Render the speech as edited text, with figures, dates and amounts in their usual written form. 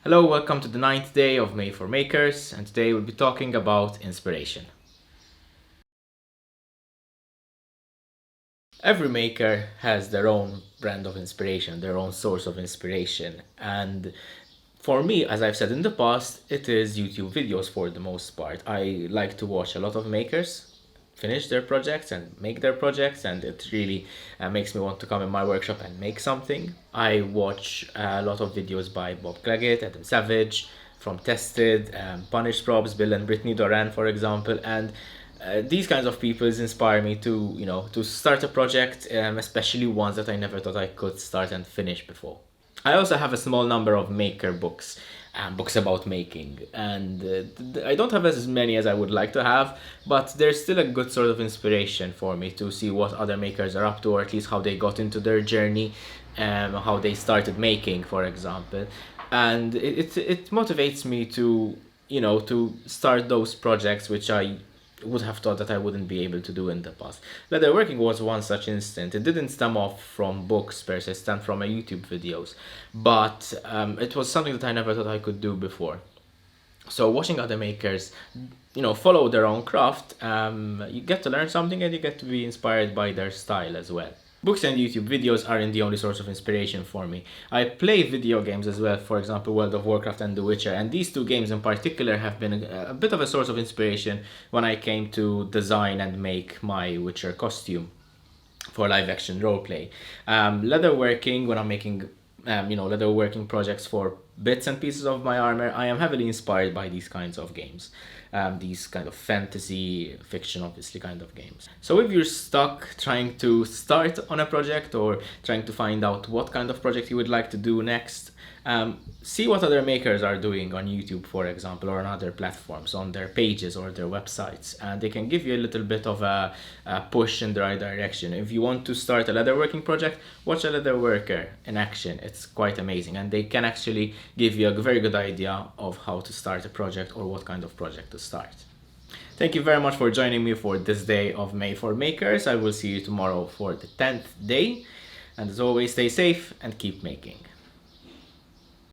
Hello, welcome to the ninth day of May for Makers, and today we'll be talking about inspiration. Every maker has their own brand of inspiration, their own source of inspiration, and for me, as I've said in the past, it is YouTube videos for the most part. I like to watch a lot of makers finish their projects and make their projects, and it really makes me want to come in my workshop and make something. I watch a lot of videos by Bob Claggett, Adam Savage, from Tested, Punish Probs, Bill and Brittany Doran, for example, and these kinds of people inspire me to, to start a project, especially ones that I never thought I could start and finish before. I also have a small number of maker books, books about making, and I don't have as many as I would like to have, but there's still a good sort of inspiration for me to see what other makers are up to, or at least how they got into their journey, how they started making, for example, and it motivates me to, to start those projects which I would have thought that I wouldn't be able to do in the past. Leatherworking was one such instance. It didn't stem off from books per se, it stemmed from my YouTube videos, but it was something that I never thought I could do before. So watching other makers, follow their own craft, you get to learn something and you get to be inspired by their style as well. Books and YouTube videos aren't the only source of inspiration for me. I play video games as well, for example World of Warcraft and The Witcher, and these two games in particular have been a bit of a source of inspiration when I came to design and make my Witcher costume for live action roleplay. Leatherworking, when I'm making leatherworking projects for bits and pieces of my armor, I am heavily inspired by these kinds of games. These kind of fantasy, fiction, obviously, kind of games. So if you're stuck trying to start on a project or trying to find out what kind of project you would like to do next, see what other makers are doing on YouTube, for example, or on other platforms, on their pages or their websites, and they can give you a little bit of a push in the right direction. If you want to start a leatherworking project, watch a leatherworker in action. It's quite amazing, and they can actually give you a very good idea of how to start a project or what kind of project to start. Thank you very much for joining me for this day of May for Makers. I will see you tomorrow for the 10th day, and as always, stay safe and keep making.